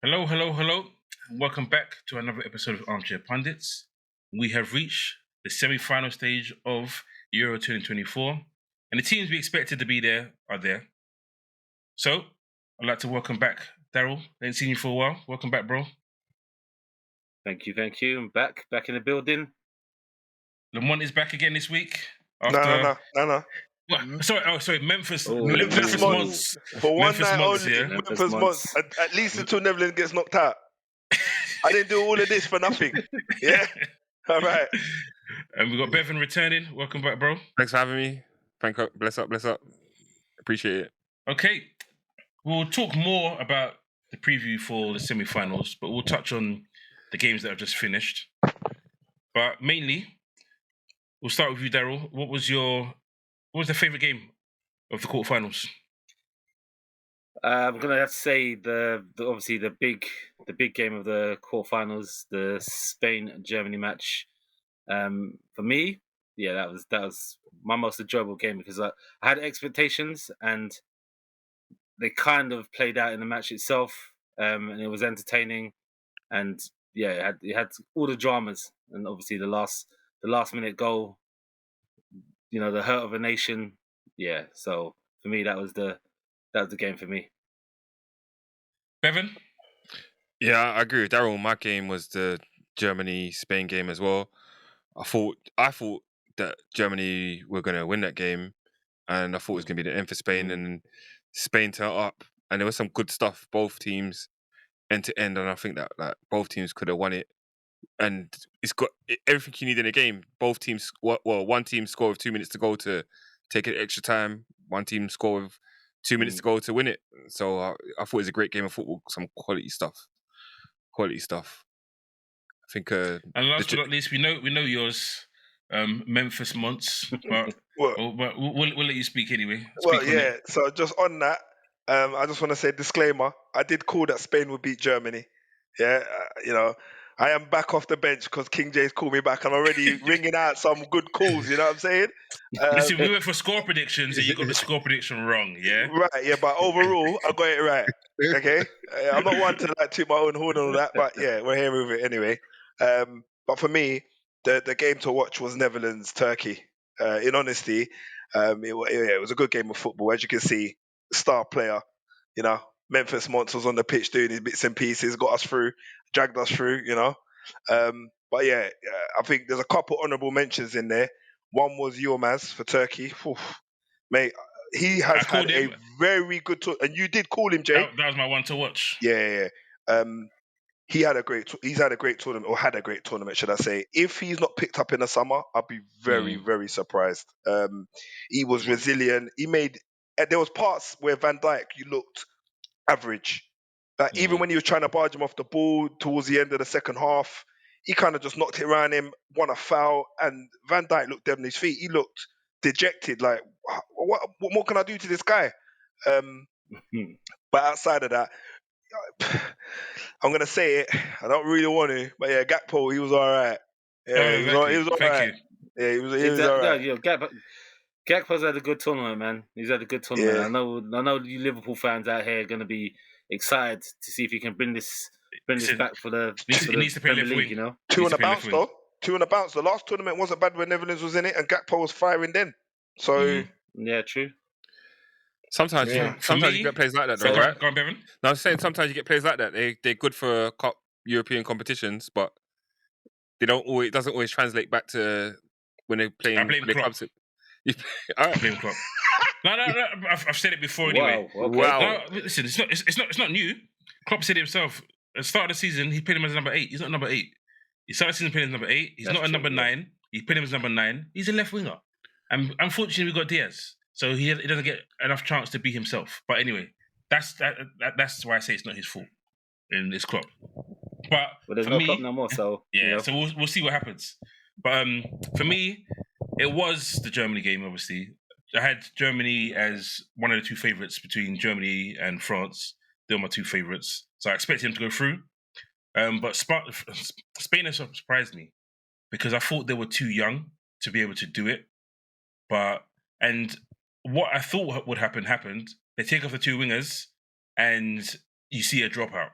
Hello, hello, hello. Welcome back to another episode of Armchair Pundits. We have reached the semi-final stage of Euro 2024, and the teams we expected to be there are there. So, I'd like to welcome back Darryl. Ain't seen you for a while. Welcome back, bro. Thank you. I'm back in the building. Lamont is back again this week. No. What? Sorry. Memphis. Oh. Memphis Monts. For one Memphis night Monts, only, yeah. Memphis Monts. At least until Netherlands gets knocked out. I didn't do all of this for nothing. Yeah? All right. And we got Bevan returning. Welcome back, bro. Thanks for having me. Thank you. Bless up. Appreciate it. Okay. We'll talk more about the preview for the semi-finals, but we'll touch on the games that have just finished. But mainly, we'll start with you, Darryl. What was the favourite game of the quarterfinals? I'm gonna have to say obviously the big game of the quarterfinals, the Spain-Germany match. For me, yeah, that was my most enjoyable game because I had expectations and they kind of played out in the match itself, and it was entertaining, and yeah, it had all the dramas, and obviously the last minute goal, you know, the hurt of a nation. Yeah, so for me that was the game for me. Bevan? Yeah, I agree with Darryl. My game was the Germany-Spain game as well. I thought that Germany were going to win that game, and I thought it was going to be the end for Spain, and Spain turned up, and there was some good stuff, both teams, end to end, and I think that both teams could have won it. And it's got everything you need in a game. Both teams, one team scored with 2 minutes to go to take it extra time. One team scored with 2 minutes to go to win it. So I thought it was a great game of football. Some quality stuff. I think. And last but not least, we know yours, Memphis Monts, but we'll let you speak anyway. So just on that, I just want to say disclaimer. I did call that Spain would beat Germany. Yeah, I am back off the bench because King J's called me back. I'm already ringing out some good calls, you know what I'm saying? Listen, we went for score predictions and you got the score prediction wrong, yeah? Right, yeah, but overall, I got it right, okay? I'm not one to toot my own horn and all that, but yeah, we're here with it anyway. But for me, the game to watch was Netherlands-Turkey. In honesty, it was a good game of football. As you can see, star player, you know, Memphis Monts was on the pitch doing his bits and pieces, got us through, dragged us through, you know. But yeah, I think there's a couple honourable mentions in there. One was Yilmaz for Turkey. Oof, mate, he has had a very good and you did call him, Jay. That was my one to watch. Yeah. He's had a great tournament, or had a great tournament, should I say. If he's not picked up in the summer, I'll be very, very surprised. He was resilient. There was parts where Van Dijk, you looked average. Even when he was trying to barge him off the ball towards the end of the second half, he kind of just knocked it around him, won a foul, and Van Dijk looked dead on his feet. He looked dejected, like, what more can I do to this guy? But outside of that, I'm going to say it. I don't really want to, but yeah, Gakpo, he was all right. Yeah, he was all right. Yeah, he was all right. Yeah, Gakpo's had a good tournament, man. He's had a good tournament. Yeah. I know you Liverpool fans out here are going to be excited to see if he can bring this back for the Premier League, you know. Two on the bounce, though. The last tournament wasn't bad when Netherlands was in it, and Gakpo was firing then. So yeah, true. Sometimes you get players like that, though, right? Go on, Bevan. No, I'm saying sometimes you get players like that. They're good for European competitions, but it doesn't always translate back to when they're playing. I blame Klopp. I blame Klopp. No. I've said it before anyway. Wow. No, listen, it's not new. Klopp said it himself. At the start of the season, he played him as number 8. He's not number 8. He started the season playing as number 8. He's not a number 9. He played him as number 9. He's a left winger. And unfortunately, we got Diaz. So he doesn't get enough chance to be himself. But anyway, that's why I say it's not his fault. And it's Klopp. But there's no Klopp no more, so yeah. You know. So we'll see what happens. But for me, it was the Germany game. Obviously, I had Germany as one of the two favourites between Germany and France. They were my two favourites, so I expected them to go through. But Spain has surprised me because I thought they were too young to be able to do it. And what I thought would happen happened. They take off the two wingers, and you see a dropout.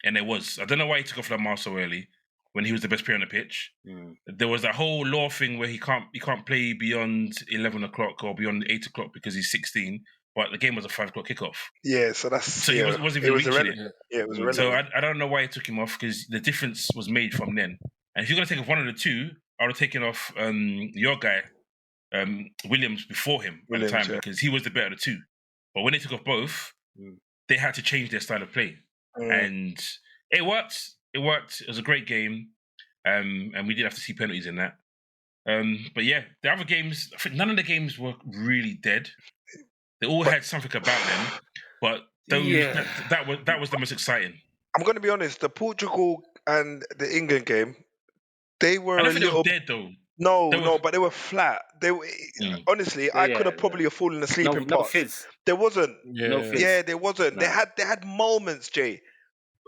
and there was. I don't know why he took off Lamar so early when he was the best player on the pitch. Mm. There was that whole law thing where he can't play beyond 11 o'clock or beyond 8 o'clock because he's 16. But the game was a 5 o'clock kickoff, Yeah, so that's so he wasn't it even was reaching irrelevant. it. Yeah, it was Mm. irrelevant. So I don't know why he took him off because the difference was made from then. And if you're gonna take off one of the two, I would have taken off your guy Williams before him at the time because he was the better of the two. But when they took off both, they had to change their style of play, and it worked. It worked. It was a great game, and we did have to see penalties in that. But yeah, the other games, I think none of the games were really dead. They all had something about them, but those that was the most exciting. I'm going to be honest. The Portugal and the England game, they were I don't a think they little. were dead though. No, but they were flat. They were honestly, I could have Yeah, probably have fallen asleep in No parts. fizz. There wasn't. No fizz. Yeah, there wasn't. No. They had moments, Jay.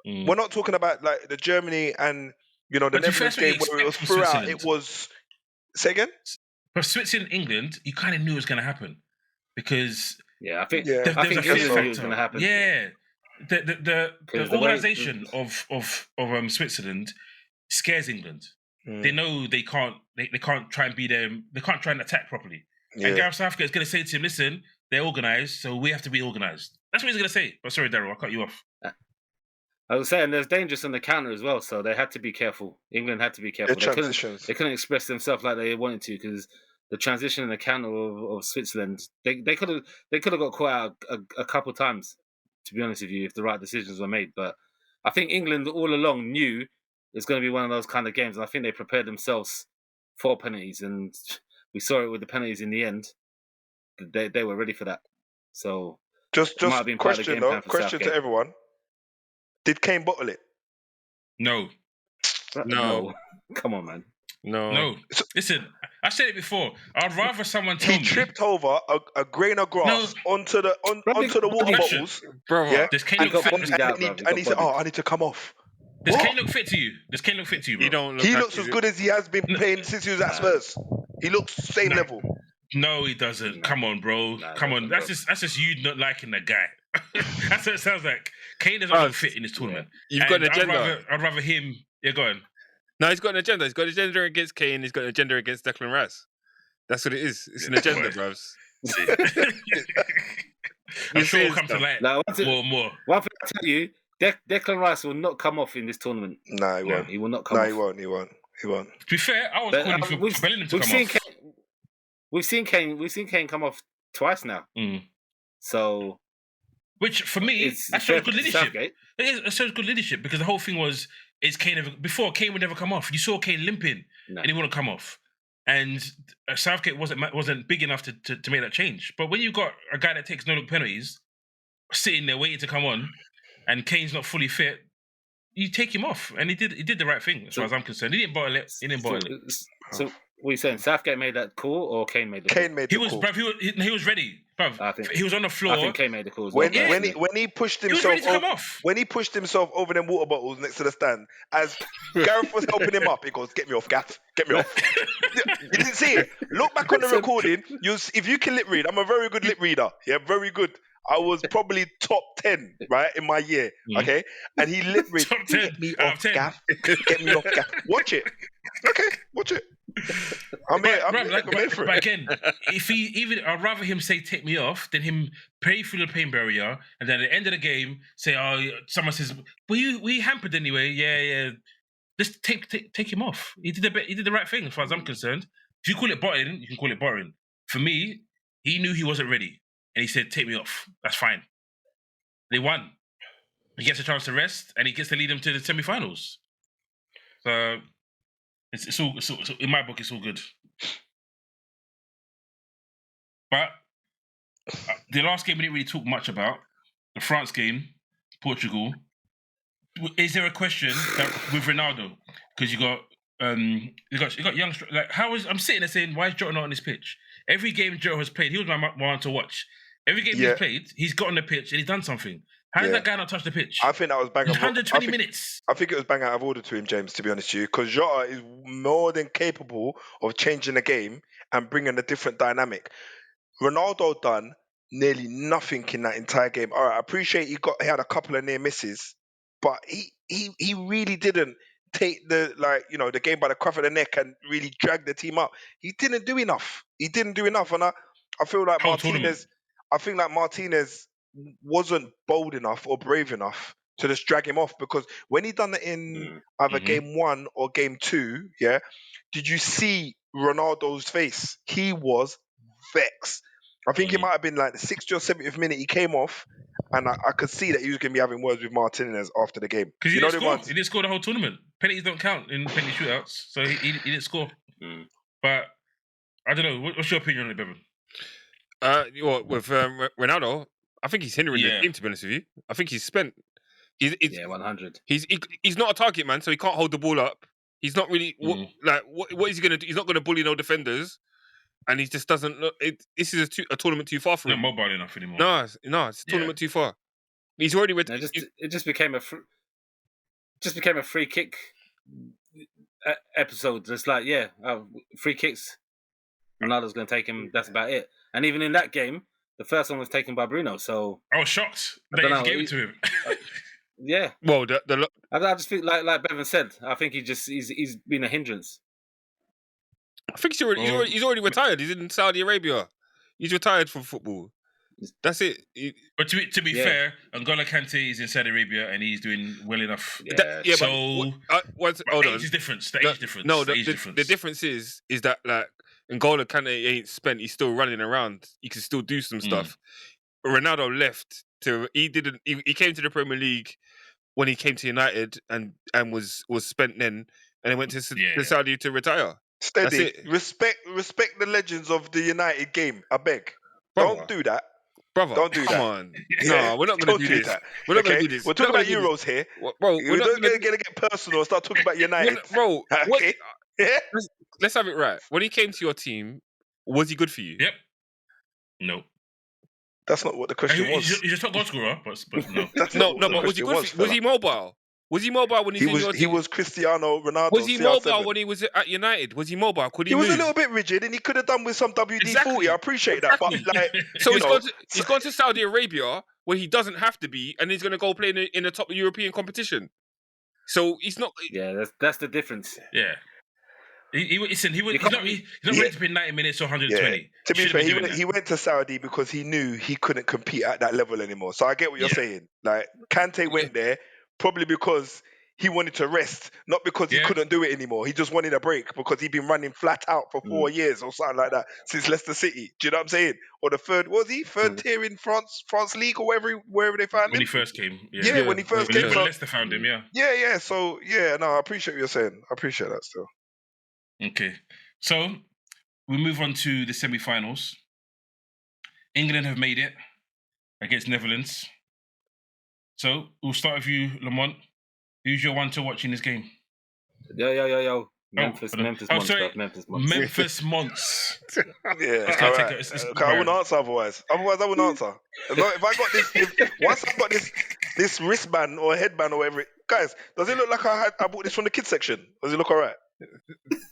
We're not talking about like the Germany and the But to be fair, Netherlands that's what you game where it was expect from throughout. Switzerland. It was. Say again. For Switzerland, England, you kind of knew it was going to happen because Yeah, I think Yeah. I think there's a England fear knew it was going to happen. Yeah, the 'Cause the way- organisation of Switzerland scares England. They know they can't try and be them. They can't try and attack properly. Yeah. And Gareth Southgate is going to say to him, "Listen, they're organised, so we have to be organised." That's what he's going to say. But sorry, Darryl, I cut you off. I was saying there's dangers on the counter as well, so they had to be careful. England had to be careful. Their transitions. They couldn't express themselves like they wanted to because the transition and the counter of Switzerland, they could have got caught out a couple of times. To be honest with you, if the right decisions were made, but I think England all along knew it's going to be one of those kind of games, and I think they prepared themselves for penalties, and we saw it with the penalties in the end. They were ready for that. So Just might have been part of the question game though. plan for Question to Southgate. everyone: did Kane bottle it? No, No. Come on, man. no. Listen, I said it before. I'd rather someone tell He me. tripped over a grain of grass onto the water bottles. Brother. Yeah, Does Kane He look got fit? bodied out, bro. and he said, "Oh, I need to come off." Does What? Kane look fit to you? Does Kane look fit to you, bro? He don't look He like looks he's- as good as he has been playing since he was at Spurs. He looks same No. level. No, he doesn't. No. Come on, bro. No, he Come on. doesn't, That's just you not liking the guy. That's what it sounds like. Kane doesn't Bro, look fit in this tournament. You've got an And agenda. I'd rather him. Yeah, go on. No, he's got an agenda. He's got an agenda against Kane. He's got an agenda against Declan Rice. That's what it is. It's an Yeah, agenda, boy. bros. I'm sure saying we'll come to stuff. light Now, more. one thing I tell you, Declan Rice will not come off in this tournament. No, he No. won't. He will not come No, off. he won't. He won't. He won't. To be fair, I was But, calling for Bellingham to we've come seen off. We've seen Kane come off twice now. So Which, for me, it's that shows good leadership. Southgate. It shows good leadership because the whole thing was, before Kane would never come off. You saw Kane limping No. and he wouldn't come off. And Southgate wasn't big enough to make that change. But when you got a guy that takes no-look penalties, sitting there waiting to come on, and Kane's not fully fit, you take him off. And he did the right thing, as far as I'm concerned. He didn't bottle it. So what are you saying? Southgate made that call or Kane made the call? Kane made the call. Bruv, he was ready. Bruv, I think- he was on the floor. I think Kane made the call as well. When he pushed He was himself ready to come over, off. when he pushed himself over them water bottles next to the stand, as Gareth was helping him up, he goes, "Get me off, Gaff. Get me off." You didn't see it. Look back on the recording. If you can lip read, I'm a very good lip reader. Yeah, very good. I was probably top 10, right, in my year. Okay, and he lip read. Top 10 Get me out of off, 10. Gaff. Get me off, Gaff. Watch it. Okay, watch it. I'm here for But it. again, I'd rather him say "take me off" than him pray through the pain barrier, and then at the end of the game say, "Oh, someone says, were you hampered anyway?" Yeah. Just take him off. He did the right thing as far as I'm concerned. If you call it bottling, you can call it bottling. For me, he knew he wasn't ready, and he said, "Take me off." That's fine. They won. He gets a chance to rest, and he gets to lead them to the semi-finals. So it's all in my book. It's all good. But the last game we didn't really talk much about, the France game, Portugal. Is there a question that with Ronaldo? Because you got young, like I'm sitting there saying, why is Jota not on this pitch? Every game Jota has played, he was my one to watch. Every game he's played, he's got on the pitch and he's done something. How did that guy not touch the pitch? I think that was bang 120 minutes. I think it was bang out of order to him, James, to be honest with you, because Jota is more than capable of changing the game and bringing a different dynamic. Ronaldo done nearly nothing in that entire game. All right, I appreciate he had a couple of near misses, but he really didn't take the game by the scruff of the neck and really drag the team up. He didn't do enough. And I feel like Whole tournament. Martinez wasn't bold enough or brave enough to just drag him off, because when he done it in either game 1 or game 2, yeah, did you see Ronaldo's face? He was vexed. I think it might have been like the 60th or 70th minute he came off, and I could see that he was going to be having words with Martinez after the game. Because he didn't score the whole tournament. Penalties don't count in penalty shootouts, so he didn't score. But I don't know. What's your opinion on it, Bevan? With Ronaldo, I think he's hindering the game, to be honest with you. I think he's spent. 100. He's not a target man, so he can't hold the ball up. He's not really what is he going to do? He's not going to bully no defenders, and he just doesn't look. This is a tournament too far for him. Not mobile enough anymore. No, it's a tournament too far. He's already. It just became a free kick episode. It's like free kicks. Ronaldo's going to take him. That's about it. And even in that game, the first one was taken by Bruno. So I was shocked that he gave it to him. Yeah. Well, I just think, like Bevan said, I think he's been a hindrance. I think he's already retired. He's in Saudi Arabia. He's retired from football. That's it. But to be fair, N'Golo Kante is in Saudi Arabia and he's doing well enough. Hold on. Age difference. The age difference. No, the difference is that like N'Golo Kante ain't spent. He's still running around. He can still do some stuff. Ronaldo left he came to the Premier League when he came to United and was spent then, and then went to Saudi to retire. Steady. Respect the legends of the United game. I beg. Brother. Don't do that. Brother, don't do come that. on. No, we're not going to do this. We're not going to do this. We're talking about Euros here. Bro, we're not going to get personal and start talking about United. Bro, okay. Let's have it right. When he came to your team, was he good for you? Yep. No. That's not what the question was. He's just not goal scorer, but no. But was he good? Was he mobile? Was he mobile when he was in your team? He was Cristiano Ronaldo. Was he mobile when he was at United? Was he mobile? Could he move? Was a little bit rigid, and he could have done with some WD-40. I appreciate that, but like, so he's gone to Saudi Arabia where he doesn't have to be, and he's going to go play in the top European competition. So he's not. Yeah, that's the difference. Yeah. He's not ready to play 90 minutes or 120. Yeah. To be fair, he went to Saudi because he knew he couldn't compete at that level anymore. So I get what you're saying. Like, Kante went there probably because he wanted to rest, not because he couldn't do it anymore. He just wanted a break because he'd been running flat out for 4 years or something like that since Leicester City. Do you know what I'm saying? Or the third tier in France League or wherever they found him? When he first came. When he first came. When Leicester found him, Yeah. So, I appreciate what you're saying. I appreciate that still. Okay. So, we move on to the semi-finals. England have made it against Netherlands. So, we'll start with you, Lamont. Who's your one to watch in this game? Yo. Memphis Monster. Memphis Monts. I wouldn't answer otherwise. I wouldn't answer. If I got this, once I got this wristband or headband or whatever, guys, does it look like I bought this from the kids section? Does it look alright?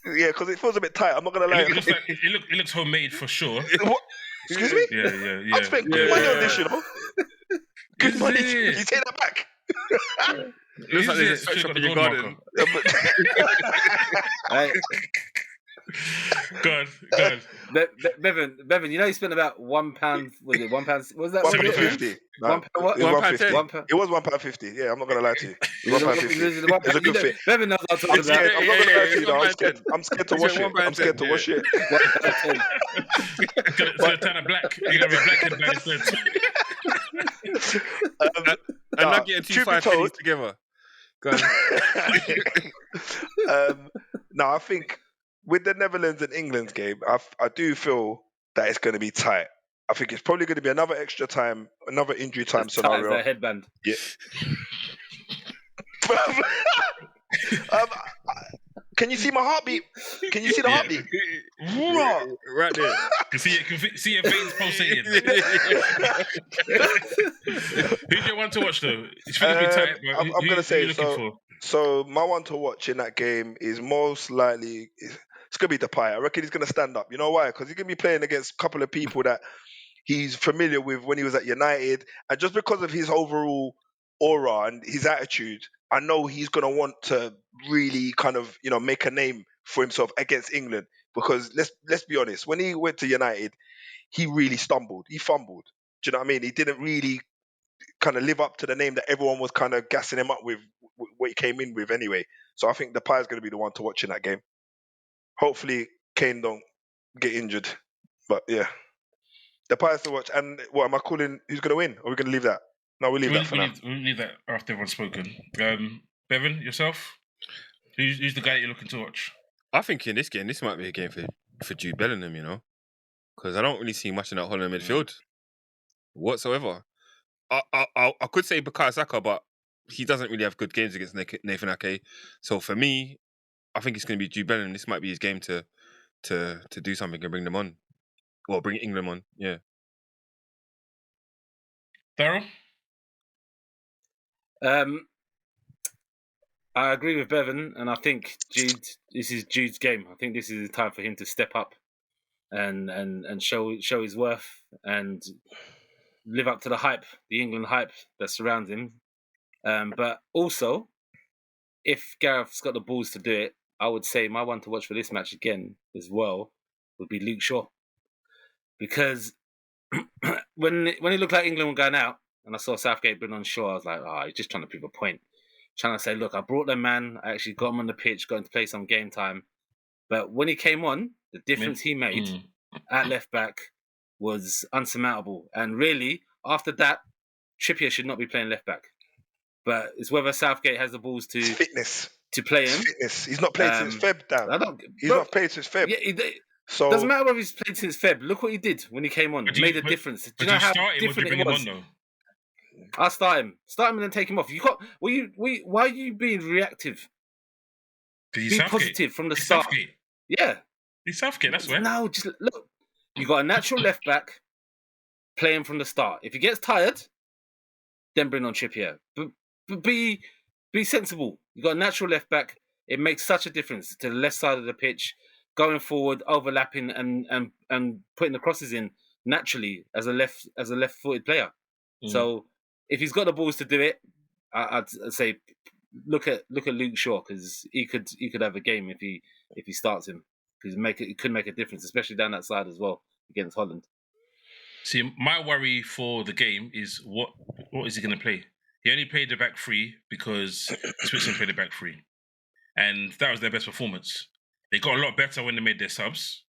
Yeah, because it feels a bit tight. I'm not gonna lie. It looks homemade for sure. What? Excuse me? Yeah. I spent good money on this, you know. Good money. You take that back. It looks like there's a sweatshop in your garden. Good. Bevan, you know you spent about £1. Was it £1? Was that £1.50? It was £1.50. Yeah, I'm not gonna lie to you. £1.50. It's a good fit. Bevan knows what I'm talking about. I'm not gonna lie to you. Though. I'm scared to wash it. I'm scared to wash it. It's gonna turn black. You're gonna be black and black. I'm not getting 2 5 pennies together. Go on. No, I think with the Netherlands and England's game, I do feel that it's going to be tight. I think it's probably going to be another extra time, another injury time scenario. Tight as a headband. Yeah. Can you see my heartbeat? Can you see the heartbeat? Right there. Can see your veins pulsating. Who's your one to watch though? It's going to be tight. But I'm going to say so. So my one to watch in that game is most likely it's going to be Depay. I reckon he's going to stand up. You know why? Because he's going to be playing against a couple of people that he's familiar with when he was at United, and just because of his overall aura and his attitude, I know he's going to want to really kind of, make a name for himself against England, because let's be honest, when he went to United, he really stumbled. He fumbled. Do you know what I mean? He didn't really kind of live up to the name that everyone was kind of gassing him up with what he came in with anyway. So I think the Depay's going to be the one to watch in that game. Hopefully Kane don't get injured. But yeah, the Depay's to watch. And what am I calling? Who's going to win? Or are we going to leave that? No, we'll leave that for now. We'll leave that after everyone's spoken. Bevan, yourself? Who's the guy that you're looking to watch? I think in this game, this might be a game for Jude Bellingham, because I don't really see much in that Holland midfield whatsoever. I could say Bukayo Saka, but he doesn't really have good games against Nathan Ake. So for me, I think it's going to be Jude Bellingham. This might be his game to do something and bring them on. Well, bring England on, yeah. Darryl? I agree with Bevan, and I think this is Jude's game. I think this is the time for him to step up and show his worth and live up to the hype, the England hype that surrounds him. But also, if Gareth's got the balls to do it, I would say my one to watch for this match again as well would be Luke Shaw. Because when it looked like England were going out, and I saw Southgate bring on Shaw, I was like, he's just trying to prove a point. Trying to say, look, I brought the man, I actually got him on the pitch, got him to play some game time. But when he came on, the difference he made at left back was unsurmountable. And really, after that, Trippier should not be playing left back. But it's whether Southgate has the balls to fitness to play him. Fitness. He's not played since Feb, Dan. He's bro, not played since Feb. Yeah, so doesn't matter whether he's played since Feb. Look what he did when he came on. It made a difference. Do you know how different it was? I'll start him and then take him off. You got. Why are you being reactive? Be positive from the start. Southgate. Yeah. He's Southgate. That's right. No, just look. You got a natural left back. Play him from the start. If he gets tired, then bring on Trippier. But be sensible. You got a natural left back. It makes such a difference to the left side of the pitch, going forward, overlapping, and putting the crosses in naturally as a left-footed player. So if he's got the balls to do it, I'd say look at Luke Shaw, because he could have a game if he starts him. It could make a difference, especially down that side as well against Holland. See, my worry for the game is what is he going to play? He only played the back three because Switzerland played the back three, and that was their best performance. They got a lot better when they made their subs.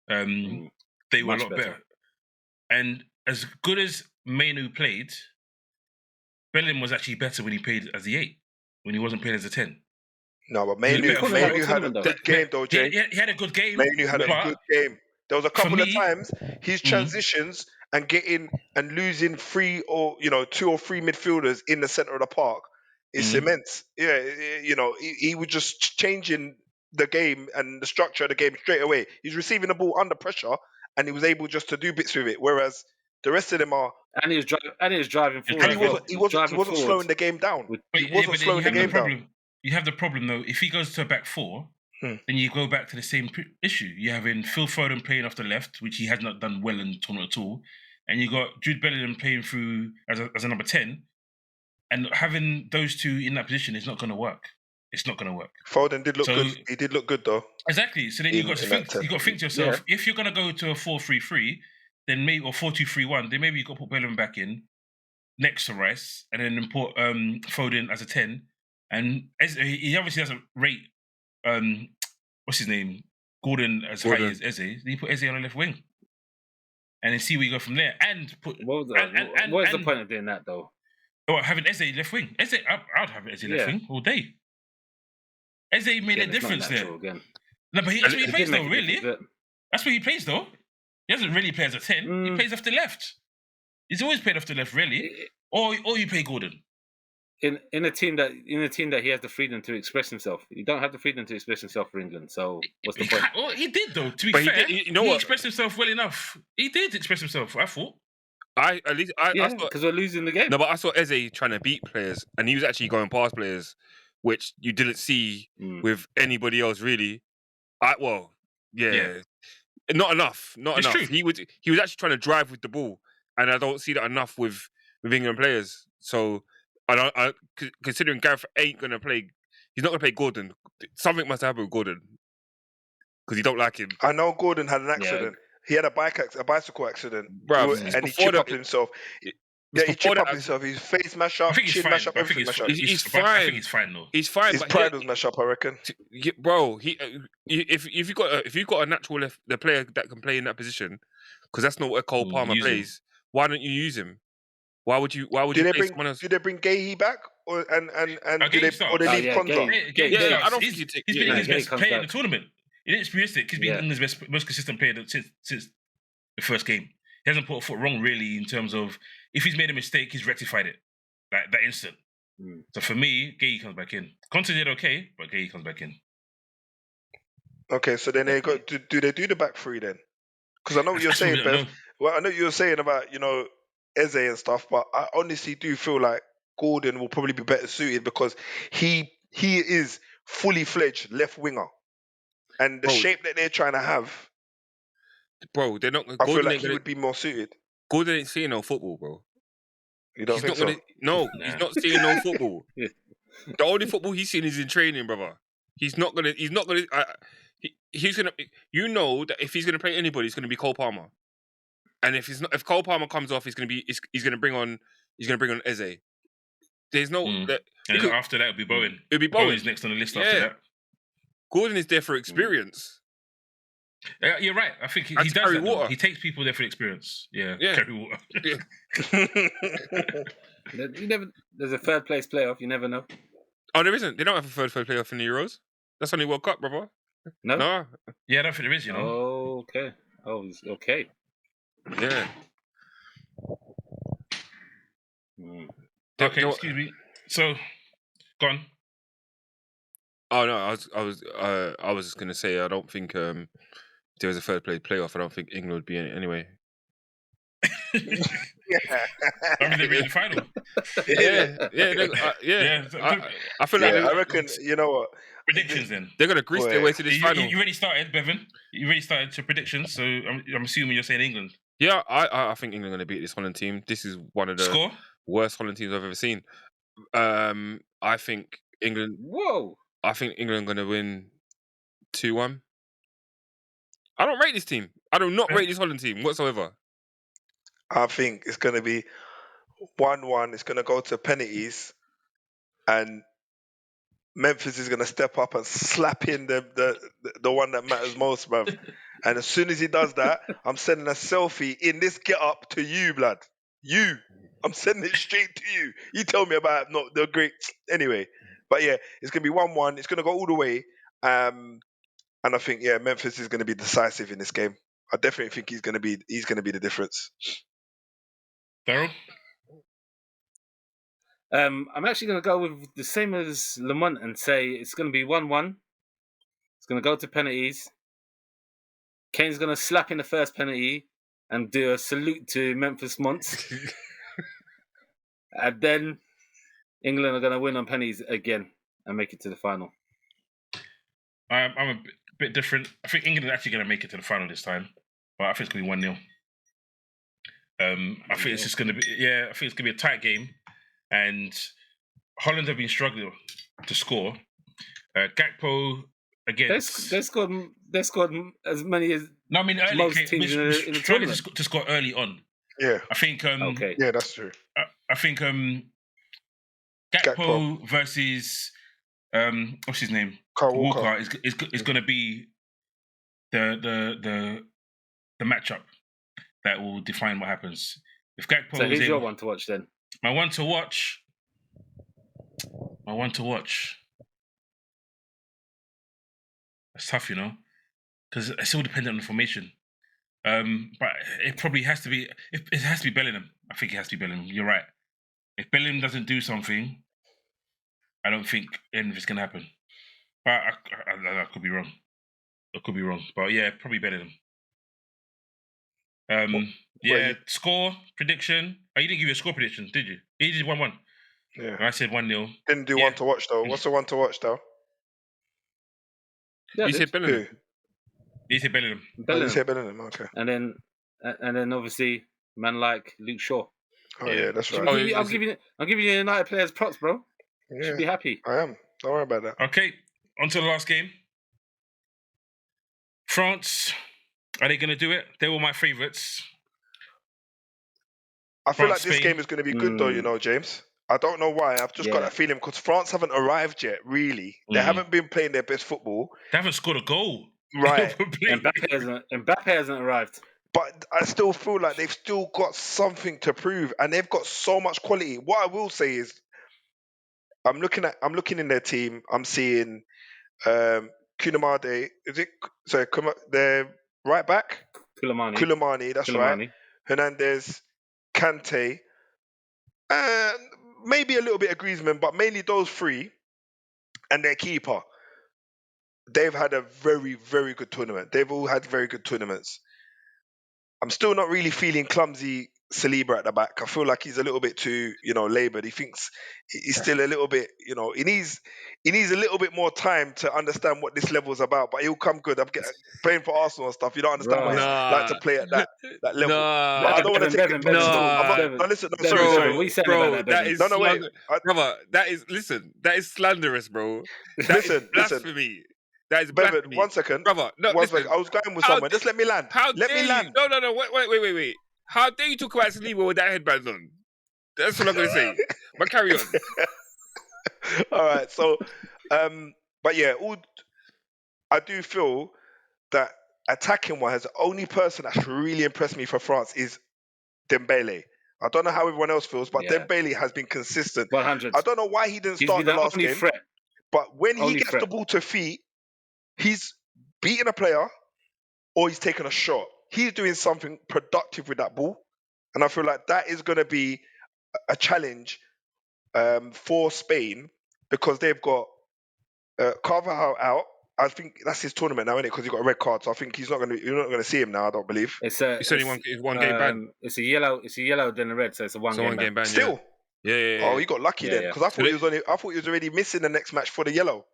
They were a lot better. And as good as Mainu played, Bellingham was actually better when he played as the 8, when he wasn't playing as a 10. No, but Mainu had a good game, though, Jay. He had a good game. Mainu had a good game. There was a couple of times his transitions and getting and losing 2 or 3 midfielders in the centre of the park is immense. Yeah, he was just changing the game and the structure of the game straight away. He's receiving the ball under pressure and he was able just to do bits with it. Whereas the rest of them are. And he was driving forward. And he wasn't slowing the game down. He wasn't slowing the game down. You have the problem though. If he goes to a back 4, then you go back to the same issue. You're having Phil Foden playing off the left, which he has not done well in the tournament at all, and you got Jude Bellingham playing through as a number 10, and having those two in that position is not going to work. It's not going to work. Foden did look good. He did look good though. Exactly. So then you got to think. You got to think to yourself: if you're going to go to a 4-3-3, then maybe or 4-2-3-1, then maybe you got to put Bellingham back in next to Rice, and then put Foden as a 10. And he obviously doesn't rate what's his name, Gordon as high as Eze. Then you put Eze on the left wing, and then see where you go from there. And put what is the point of doing that though? Oh, having Eze left wing. I'd have Eze left wing all day. Eze made a difference there. Again. No, but that's where he plays though. Really, that's where he plays though. He doesn't really play as a 10. He plays off the left. He's always played off the left, really. Or you play Gordon. In a team that he has the freedom to express himself. You don't have the freedom to express himself for England. So what's the point? Well, he did though. To be fair, he expressed himself well enough. He did express himself. I thought. Because we're losing the game. No, but I saw Eze trying to beat players, and he was actually going past players, which you didn't see with anybody else really. Not enough. Not enough. True. He was actually trying to drive with the ball, and I don't see that enough with England players. So Considering Gareth ain't gonna play, he's not gonna play Gordon. Something must happen with Gordon because he don't like him, I know Gordon had an Yeah. accident. He had a bicycle accident, bro. and he chipped up himself. Yeah, he chipped up that. himself. His face mash I up, think he's chin fine. mash up, But I think everything mash up. He's but I fine. think he's fine though. He's fine, His but pride was mash up, I reckon. bro, if you got a natural the player that can play in that position, because that's not where Cole Palmer use him. plays. Why don't you use him? Why would you Do play they bring? someone else? Do they bring Gahey back, or and do Gahey they starts. or they Oh, leave yeah, Konza? Gahey. Yeah, I don't he's, think you take. he's been yeah, England's Gahey best comes player in back. the tournament. It's realistic. He's been Yeah. England's most consistent player since the first game. He hasn't put a foot wrong really in terms of if he's made a mistake, he's rectified it that instant. Mm. So for me, Gahey comes back in. Konza did okay, but Gahey comes back in. Okay, so then they got. Do they do the back three then? Because I know what you're That's what we saying, don't Bev. know. Well, I know what you're saying about Eze and stuff, but I honestly do feel like Gordon will probably be better suited because he is fully fledged left winger, and the Bro, shape that they're trying to have, bro, they're not. I feel Gordon like ain't he gonna. would be more suited. Gordon ain't seeing no football, bro. You don't He's think not so? gonna. No, he's Nah. not seeing no football. The only football he's seen is in training, brother. He's not gonna. He's not gonna. He's gonna. You know that if he's gonna play anybody, it's gonna be Cole Palmer. And if Cole Palmer comes off, he's gonna bring on Eze. There's no. Mm. That, And because after that, it'll be Bowen. it'll be Bowen. Bowen's next on the list Yeah. after that. Gordon is there for experience. Yeah, you're right. I think he And does to carry that. Though. water. He takes people there for the experience. Yeah, Yeah. carry water. You never. There's a third place playoff. You never know. Oh, there isn't. They don't have a third playoff in the Euros. That's only World Cup, brother. No. No. Yeah, I don't think there is. You know. Okay. Oh, okay. Yeah. Mm. Okay, No- excuse me. So, gone. Oh no, I was just gonna say I don't think if there was a third place playoff, I don't think England would be in it anyway. I mean, they're in the final. Yeah. So, I feel Yeah, like I reckon. You know what? predictions then. they're gonna grease their way to this You final. already started, Bevan. You already started to predictions, so I'm assuming you're saying England. Yeah, I think England are gonna beat this Holland team. This is one of the Score? worst Holland teams I've ever seen. I think England. Whoa. I think England gonna win 2-1. I don't rate this team. I do not rate this Holland team whatsoever. I think it's going to be 1-1. It's going to go to penalties, and Memphis is going to step up and slap in the one that matters most, bruv. And as soon as he does that, I'm sending a selfie in this get up to you, blood. You. I'm sending it straight to you. You tell me about not the great. Anyway, but yeah, it's going to be 1-1. It's going to go all the way. And I think Memphis is going to be decisive in this game. I definitely think he's going to be the difference. Darryl? I'm actually going to go with the same as Lamont and say it's going to be 1-1. It's going to go to penalties. Kane's going to slap in the first penalty and do a salute to Memphis Monts. And then England are going to win on penalties again and make it to the final. I'm a bit different. I think England are actually going to make it to the final this time, but I think it's going to be 1-0. I think it's just going to be I think it's going to be a tight game, and Holland have been struggling to score. Gakpo against They scored as many as no, I mean early. most Okay, teams in the struggling tournament. to score early on. Yeah, I think. Okay. yeah, that's true. I think Gakpo versus what's his name? Kyle Walker. is going to be the matchup that will define what happens. If Gakpo So is who's able, your one to watch then? my one to watch. That's tough, you know, because it's all dependent on the formation. But it probably has to be. It has to be Bellingham. I think it has to be Bellingham. You're right. If Bellingham doesn't do something, I don't think anything's gonna happen. But I could be wrong. I could be wrong. But yeah, probably Bellingham. Score prediction. Oh, you didn't give you a score prediction, did you? You did 1-1. Yeah. I said 1-0. Didn't do one to watch though. What's the one to watch though? Yeah, You said Bellingham. Who? You said Bellingham. Oh, you say Bellingham. Okay. And then obviously man like Luke Shaw. Oh yeah, that's Should right. we I'm giving you United players props, bro. You Yeah, should be happy. I am. Don't worry about that. Okay, on to the last game. France, are they going to do it? They were my favourites. I feel like France, this Spain. game is going to be good, though. You know, James. I don't know why. I've just got that feeling because France haven't arrived yet. Really, they haven't been playing their best football. They haven't scored a goal. Right. Mbappe hasn't arrived. But I still feel like they've still got something to prove, and they've got so much quality. What I will say is, I'm looking in their team. I'm seeing Kunamade. Is it? Sorry, their right back. Koulibaly, that's right. Hernandez, Kante, and maybe a little bit of Griezmann, but mainly those three and their keeper. They've had a very, very good tournament. They've all had very good tournaments. I'm still not really feeling clumsy Saliba at the back. I feel like he's a little bit too, laboured. He thinks he's still a little bit, he needs a little bit more time to understand what this level is about. But he'll come good. I'm playing for Arsenal and stuff. You don't understand what it's like to play at that level. But I don't want to take it personal. Sorry. What you saying bro, about that, that is brother. That is slanderous, bro. That is blasphemy. That is Bevan, blasphemy. 1 second. Brother, no, one second. I was going with someone. Just let me land. Let me land. No. Wait. How dare you talk about Saliba with that headband on? That's what I'm going to say. But carry on. All right. So, but yeah, I do feel that attacking wise, the only person that's really impressed me for France is Dembele. I don't know how everyone else feels, but Dembele has been consistent. 100. I don't know why he didn't start the last game. Threat. But when he gets the ball to feet, he's beating a player or he's taking a shot. He's doing something productive with that ball. And I feel like that is going to be a challenge for Spain because they've got Carvajal out. I think that's his tournament now, isn't it? Because he got a red card. So I think you're not going to see him now, I don't believe. It's only one game ban. It's a yellow, then a red, so it's a one game ban. Still? Yeah. Oh, he got lucky then. Because I thought he was already missing the next match for the yellow.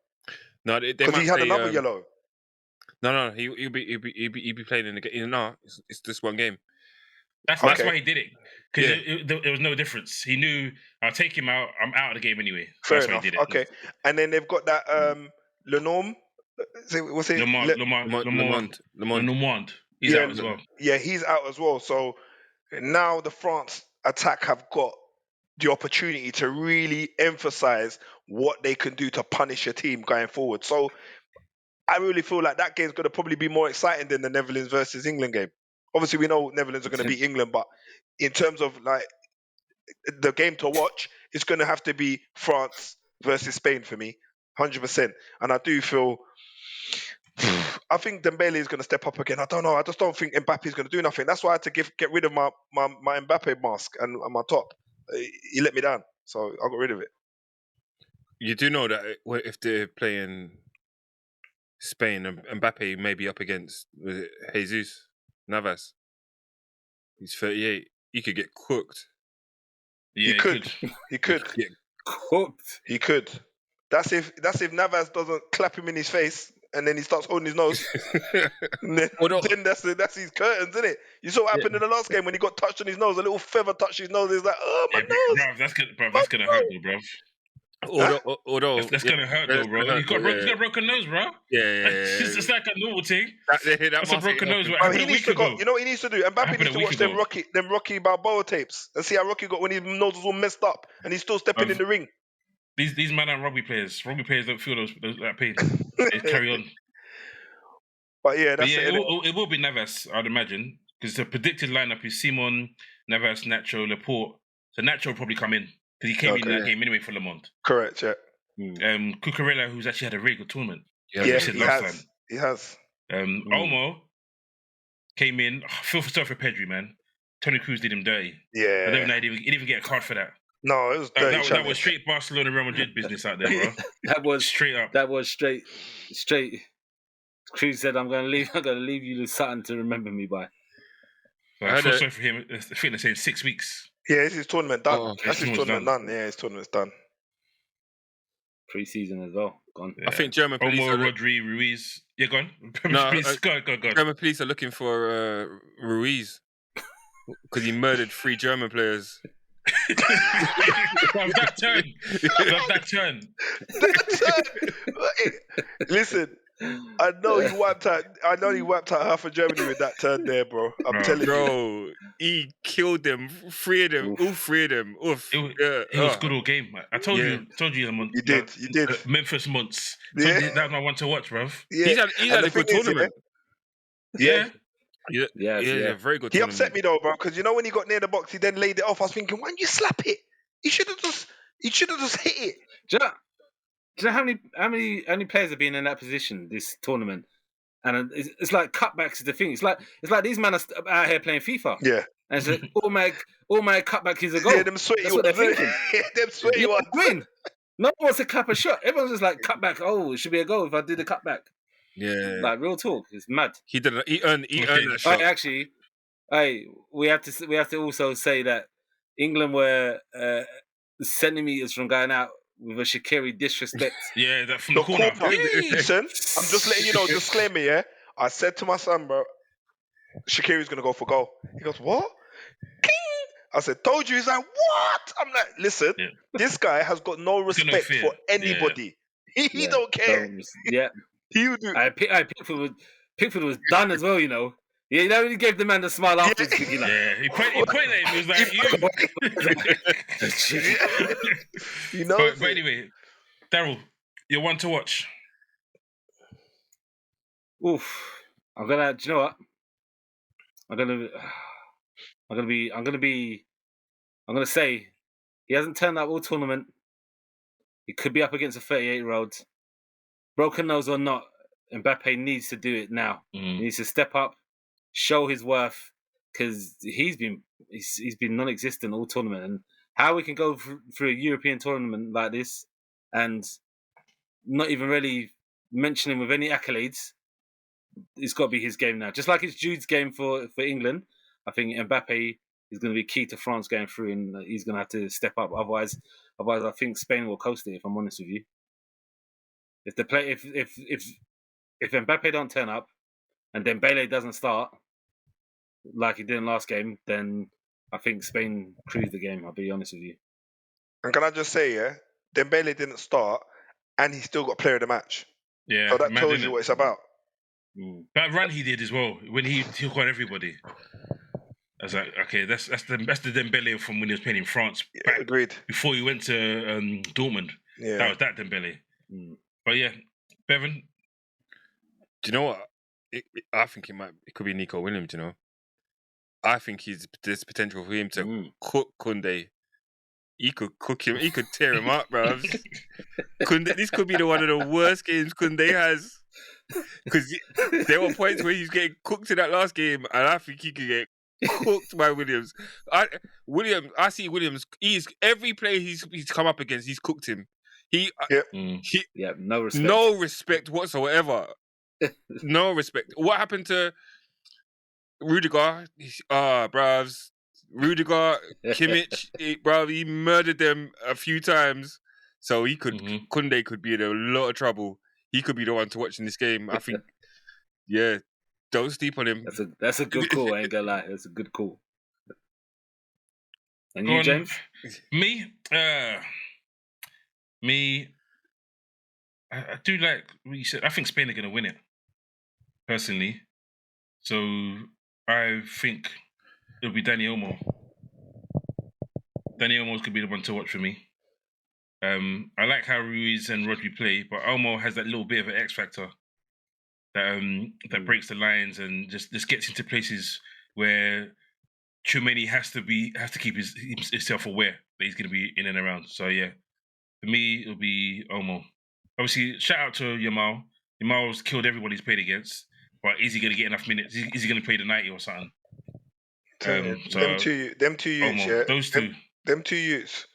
No, because he had another yellow. No, he'll be playing in the game. No, it's just one game. That's why he did it. Because there was no difference. He knew I'll take him out. I'm out of the game anyway. Fair enough. Why he did it. Okay, and then they've got that Lenormand. What's it? Lamont. He's out as well. Yeah, he's out as well. So now the France attack have got the opportunity to really emphasize what they can do to punish a team going forward. So I really feel like that game's going to probably be more exciting than the Netherlands versus England game. Obviously, we know Netherlands are going to beat England, but in terms of like the game to watch, it's going to have to be France versus Spain for me, 100%. And I do feel, I think Dembele is going to step up again. I don't know. I just don't think Mbappe is going to do nothing. That's why I had to get rid of my Mbappe mask and my top. He let me down, so I got rid of it. You do know that if they're playing Spain, Mbappe may be up against Jesus Navas. He's 38. He could get cooked. Yeah, he could get cooked. He could. That's if Navas doesn't clap him in his face and then he starts holding his nose. then that's his curtains, isn't it? You saw what happened in the last game when he got touched on his nose. A little feather touched his nose. He's like, oh, my nose. Bruv, that's gonna hurt though, bruv. Although that's gonna hurt though, bro. He's got a broken nose, bro. Yeah. It's like a normal thing. That's a broken nose. He needs to go. You know what he needs to do? Mbappe needs to watch them Rocky Balboa tapes and see how Rocky got when his nose was all messed up and he's still stepping in the ring. These men are rugby players. Rugby players don't feel that pain. They carry on. But yeah, it will be Navas, I'd imagine, because the predicted lineup is Simon, Navas, Nacho, Laporte. So Nacho will probably come in because he came in that game anyway for Lamont. Correct, yeah. Cucurella, who's actually had a very good tournament. Yeah, he has. Olmo came in. I feel sorry for Pedri, man. Toni Kroos did him dirty. Yeah. I don't know he didn't even get a card for that. No, it was dirty. That was straight Barcelona Real Madrid business out there, bro. That was straight up. That was straight. Kroos said, I'm gonna leave you with something to remember me by. I feel sorry for him. I think they're saying 6 weeks. Yeah, it's his tournament done. That's his tournament done. Yeah, his tournament's done. Pre-season as well. Gone. Yeah. I think German police Rodri, Ruiz. Yeah, go on. Go. German police are looking for Ruiz because he murdered 3 German players Bruv, that turn. Bruv, that turn. Listen, I know he wiped out half of Germany with that turn there, bro. I'm Bro. telling you. Bro, he killed them. Three of them. Oof. All three of them. Oof. It was good all game. I told Yeah. you, Lamont. You did. Memphis Months. Yeah. That's my one to watch, bruv. Yeah. He's And had the a good thing is, tournament. Yeah. Yeah, a very good He tournament. upset me though, bro, because you know when he got near the box, he then laid it off. I was thinking, why don't you slap it? He should have just hit it. Do you know how many players have been in that position this tournament? And it's like cutbacks is the thing. It's like these men are out here playing FIFA. Yeah. And it's like, all my cutback is a goal. Yeah, them sweaty That's what they're ones. thinking. Them sweaty You know ones. what I mean? No one wants to cap a shot. Everyone's just like cutback. Oh, it should be a goal if I do the cutback. Yeah. Like real talk. It's mad. He did. He earned Okay. that shot. Actually, we have to also say that England were centimeters from going out with a Shaqiri disrespect. Yeah, that from the The corner. corner. Listen, I'm just letting you know, disclaimer, yeah? I said to my son, bro, Shaqiri's going to go for goal. He goes, what? King! I said, told you. He's like, what? I'm like, listen, Yeah. this guy has got no got no respect fear. for anybody. He don't care. Yeah. He would do. Pickford was done as well, you know. Yeah, he gave the man the smile afterwards. Thinking like, Yeah, he pointed at him. He was like, you. You know, But anyway, Darryl, you're one to watch. oof. Do you know what? I'm gonna say he hasn't turned up all tournament. He could be up against a 38-year-old. Broken nose or not, Mbappe needs to do it now. He needs to step up, show his worth, because he's been non-existent all tournament. And how we can go through a European tournament like this and not even really mention him with any accolades, it's got to be his game now. Just like it's Jude's game for England, I think Mbappe is going to be key to France going through, and he's going to have to step up. Otherwise, I think Spain will coast it. If I'm honest with you, if Mbappe don't turn up and then Dembele doesn't start like he did in last game, then I think Spain cruise the game. I'll be honest with you. and can I just say, yeah, Dembele didn't start, and he still got player of the match. Yeah, So that mad, tells innit? you what it's about. That run he did as well when he took on everybody. I was like, okay, that's the Dembele from when he was playing in France back Agreed. before he went to Dortmund. Yeah. That was that Dembele. But yeah, Bevan. Do you know what? I think it could be Nico Williams. You know, I think there's potential for him to cook Koundé. He could cook him. He could tear him up, bro. This could be one of the worst games Koundé has. Because there were points where he's getting cooked in that last game, and I think he could get cooked by Williams. I see Williams. Every player he's come up against, he's cooked him. No respect. No respect whatsoever. No respect. What happened to Rudiger? Bravs. Rudiger, Kimmich, he murdered them a few times. So Koundé could be in a lot of trouble. He could be the one to watch in this game. I think, yeah, don't sleep on him. That's a good call. I ain't gonna lie, that's a good call. And you, James? Me, I do like what you said. I think Spain are going to win it, personally. So I think it'll be Dani Olmo. Dani Olmo's could be the one to watch for me. I like how Ruiz and Rodri play, but Olmo has that little bit of an X factor that breaks the lines and just gets into places where Tchouaméni has to keep himself aware that he's going to be in and around. So yeah, for me it'll be Olmo. Obviously, shout out to Yamal. Yamal's killed everyone he's played against, but is he going to get enough minutes? Is he going to play the 90 or something? Them two youths, Olmo, yeah. those two. Them two youths,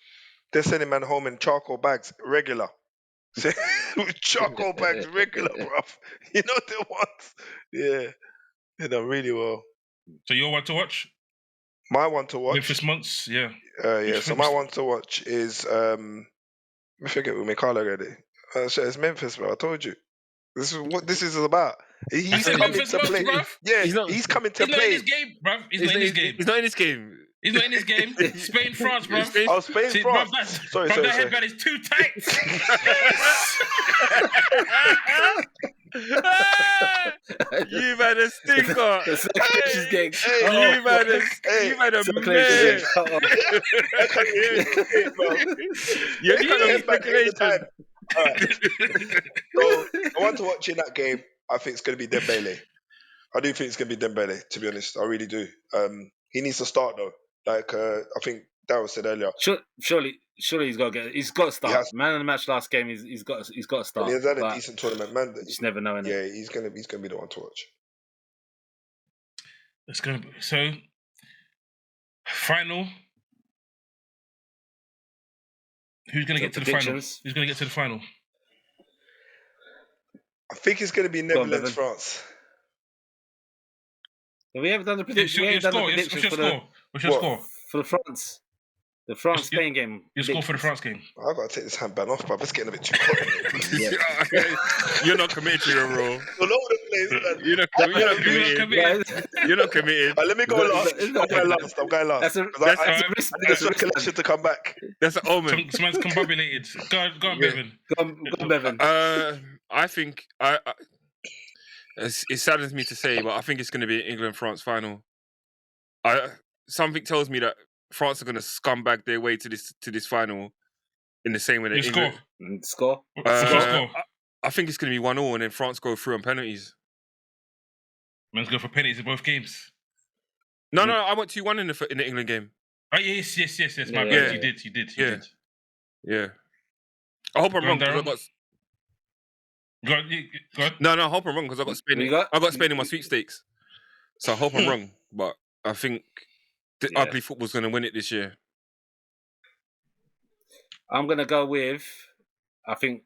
they're sending man home in charcoal bags, regular. Charcoal bags, regular, bruv. You know the ones. Yeah. They done really well. So your one to watch? My one to watch. Memphis Months, yeah. So my one to watch is I forget who Mikala already. It's Memphis, bro. I told you. This is what this is about. He's coming to play. Yeah, he's coming to play. He's not in this game, bruv. He's not in this game. He's not in this game. He's not in this game. Spain, France, bro. Oh, Spain, See, France. Bruv, Sorry. that headband is too tight. You man a stinker. The circulation's getting cut You off. man a Circulation's man. getting cut off. You're Hey, economic back in the speculation. time. All right. So I want to watch in that game. I think it's going to be Dembele. I do think it's going to be Dembele. To be honest, I really do. He needs to start though. Like I think Darryl said earlier. Surely he's got to start. has- Man of the match last game. He's got to start. He has had a but decent tournament, man. you just never know. Innit? Yeah, he's gonna be the one to watch. It's gonna be so. Final. Who's gonna get to the final? Predictions? Who's gonna get to the final? I think it's going to be on, Netherlands, Bevan. France. Have we ever done the What's prediction? We your haven't done the score? predictions What's your for score? What's your What? score? the France. The France-Spain game. Your score for the France game? I've got to take this handband off, but it's getting a bit too hot. You're not committed to your role. All over the place, man. You're not committed. You're not committed. Let me go last. I'm going last. That's a 'Cause I risk. need this That's a risk. recollection to come back. That's an omen. Someone's combobulated. Go on, Bevan. Go on, Bevan. I think it saddens me to say, but I think it's going to be an England-France final. Something tells me that France are going to scumbag their way to this final in the same way that Your England. score. Score. What's your score? I think it's going to be 1-1, and then France go through on penalties. Man's go for penalties in both games. No, I went 2-1 in the England game. Oh yes. My Yeah, bad. yeah. You did. Yeah. I hope I'm Go on, wrong. 'Cause I Darryl. got Go on. No, I hope I'm wrong because I got Spain. Who you got? I got Spain in my sweepstakes, so I hope I'm wrong. But I think the Yeah. ugly football's going to win it this year. I'm going to go with, I think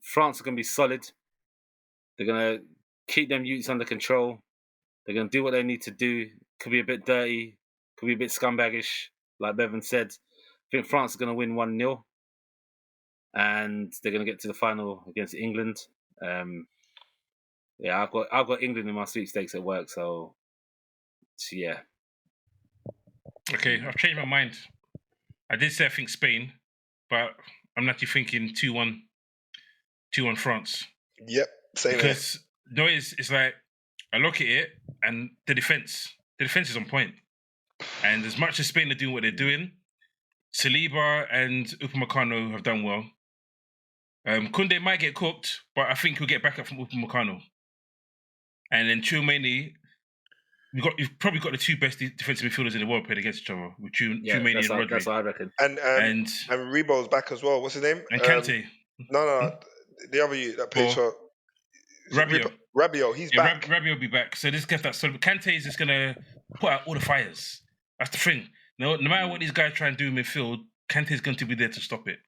France are going to be solid. They're going to keep them youths under control. They're going to do what they need to do. Could be a bit dirty. Could be a bit scumbaggish, like Bevan said. I think France is going to win 1-0. And they're going to get to the final against England. Yeah, I've got England in my sweepstakes at work. So yeah. Okay, I've changed my mind. I did say I think Spain, but I'm actually thinking 2-1 France. Yep, same here. Because no, it's like I look at it and the defense is on point. And as much as Spain are doing what they're doing, Saliba and Upamecano have done well. Koundé might get cooked, but I think he'll get back up from Upamecano. And then Tchouameni, you've probably got the two best defensive midfielders in the world played against each other with Tchouameni and Rodri. That's what I reckon. And And Rebo's back as well. What's his name? Kante. No, the other you that plays for Rabiot. Rabiot, he's back. Rabiot will be back. So this gets that. So Kante is just gonna put out all the fires. That's the thing. No matter what these guys try and do in midfield, Kante is going to be there to stop it.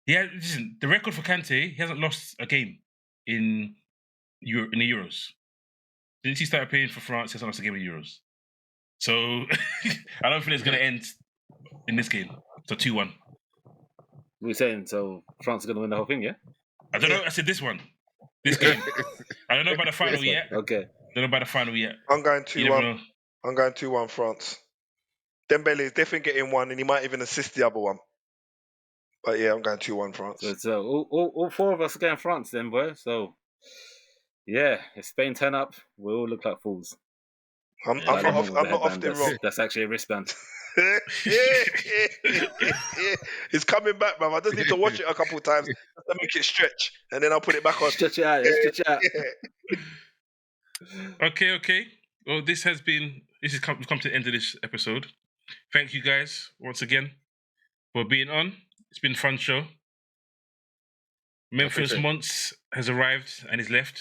Yeah, listen, the record for Kante, he hasn't lost a game in the Euros. Since he started playing for France, he hasn't lost a game in the Euros. So I don't think it's going to end in this game. So 2-1. We're saying so France is going to win the whole thing, yeah? I don't know. I said this one. This game. I don't know about the final yet. Okay. Don't know about the final yet. I'm going You never 2-1. know. I'm going 2-1 France. Dembele is definitely getting one, and he might even assist the other one. But yeah, I'm going 2-1 France. So all four of us are going France then, boy. So yeah, if Spain turn up, we all look like fools. I'm Yeah, not like off. I'm not off the rock. That's actually a wristband. It's coming back, man. I just need to watch it a couple of times just to make it stretch, and then I'll put it back on. Stretch it out. Stretch it out. Yeah. Okay. Well, we've come to the end of this episode. Thank you guys once again for being on. It's been a fun show. Memphis Monts has arrived and is left.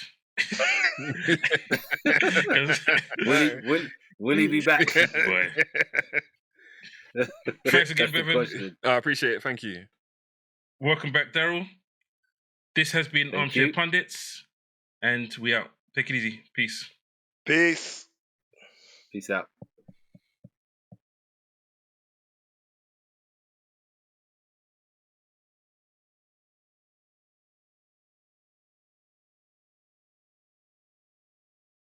Will he be back? Boy. Thanks again, That's the Bevan. question. I appreciate it. Thank you. Welcome back, Darryl. This has been Thank Armchair you. Pundits, and we out. Take it easy. Peace. Peace. Peace out.